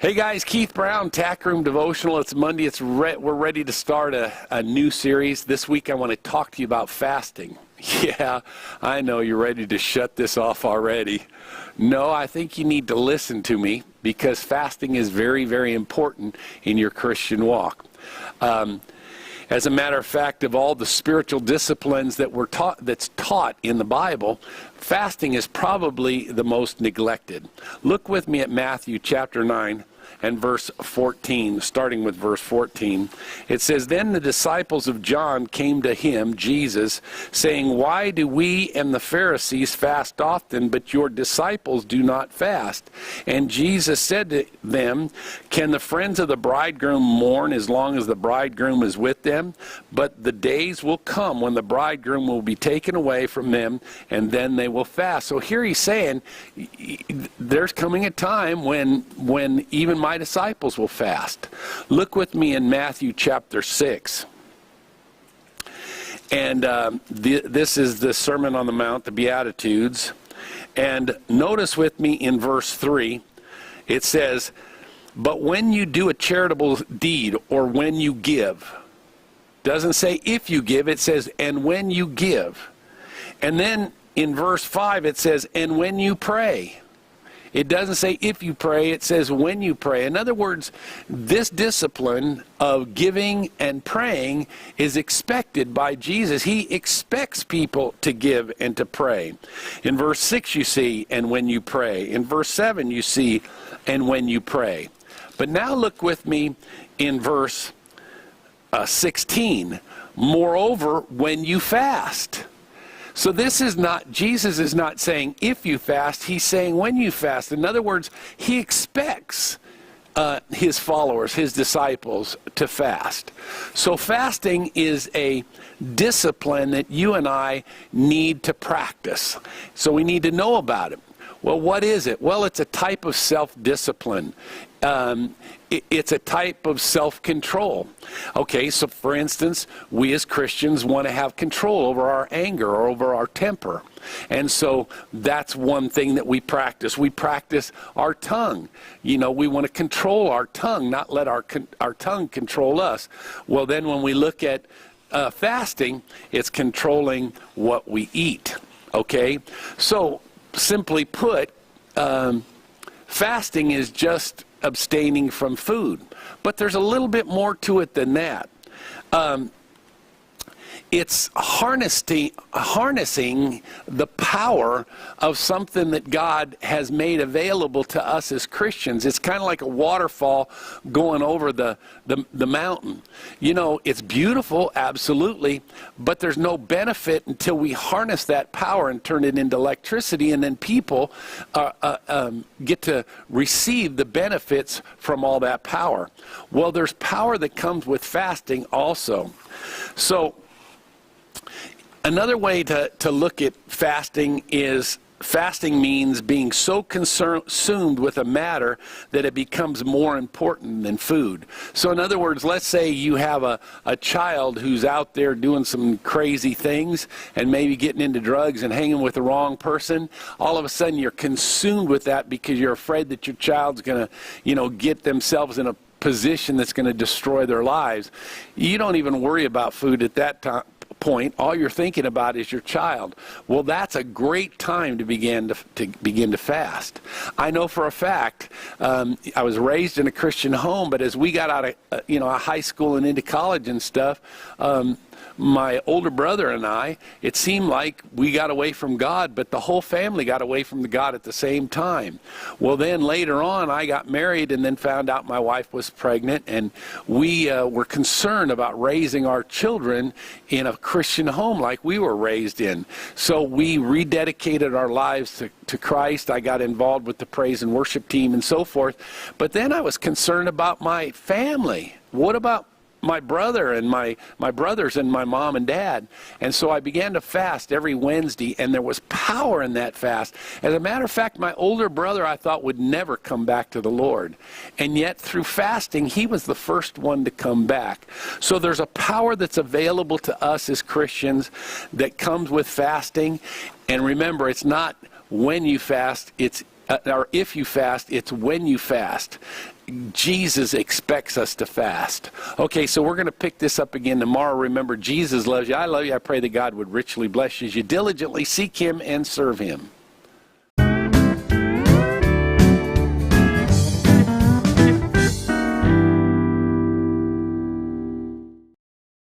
Hey guys, Keith Brown, Tack Room Devotional. It's Monday. We're ready to start a new series. This week I want to talk to you about fasting. Yeah, I know you're ready to shut this off already. No, I think you need to listen to me because fasting is very, very important in your Christian walk. As a matter of fact, of all the spiritual disciplines that's taught in the Bible, fasting is probably the most neglected. Look with me at Matthew chapter 9 and verse 14, starting with verse 14. It says, "Then the disciples of John came to him, Jesus, saying, 'Why do we and the Pharisees fast often, but your disciples do not fast?' And Jesus said to them, 'Can the friends of the bridegroom mourn as long as the bridegroom is with them? But the days will come when the bridegroom will be taken away from them, and then they will fast.'" So here he's saying, there's coming a time when even my disciples will fast. Look with me in Matthew chapter 6. And this is the Sermon on the Mount, the Beatitudes. And notice with me in verse 3, it says, "But when you do a charitable deed," or when you give. Doesn't say if you give, it says, "and when you give." And then in verse 5 it says, "and when you pray." It doesn't say if you pray, it says when you pray. In other words, this discipline of giving and praying is expected by Jesus. He expects people to give and to pray. In verse 6 you see, "and when you pray." In verse 7 you see, "and when you pray." But now look with me in verse 16. "Moreover, when you fast." So this is not, Jesus is not saying if you fast, he's saying when you fast. In other words, he expects his followers, his disciples, to fast. So fasting is a discipline that you and I need to practice. So we need to know about it. Well, what is it? Well, it's a type of self-discipline. It's a type of self-control. Okay, so for instance, we as Christians want to have control over our anger or over our temper. And so that's one thing that we practice. We practice our tongue. You know, we want to control our tongue, not let our tongue control us. Well, then when we look at fasting, it's controlling what we eat. Okay, so simply put, fasting is just abstaining from food. But there's a little bit more to it than that. It's harnessing the power of something that God has made available to us as Christians. It's kind of like a waterfall going over the mountain. You know, it's beautiful, absolutely, but there's no benefit until we harness that power and turn it into electricity, and then people get to receive the benefits from all that power. Well, there's power that comes with fasting also. So another way to look at fasting is, fasting means being so consumed with a matter that it becomes more important than food. So in other words, let's say you have a child who's out there doing some crazy things and maybe getting into drugs and hanging with the wrong person. All of a sudden you're consumed with that because you're afraid that your child's going to, get themselves in a position that's going to destroy their lives. You don't even worry about food at that point. All you're thinking about is your child. Well, that's a great time to begin to fast. I know for a fact, I was raised in a Christian home, but as we got out of high school and into college and stuff, my older brother and I, it seemed like we got away from God, but the whole family got away from God at the same time. Well, then later on, I got married and then found out my wife was pregnant, and we were concerned about raising our children in a Christian home like we were raised in. So we rededicated our lives to Christ. I got involved with the praise and worship team and so forth. But then I was concerned about my family. What about my brother and my brothers and my mom and dad? And so I began to fast every Wednesday, and there was power in that fast. As a matter of fact, my older brother I thought would never come back to the Lord, and yet through fasting he was the first one to come back. So there's a power that's available to us as Christians that comes with fasting. And remember, it's not when you fast, it's or if you fast, it's when you fast. Jesus expects us to fast. Okay, so we're going to pick this up again tomorrow. Remember, Jesus loves you. I love you. I pray that God would richly bless you as you diligently seek him and serve him.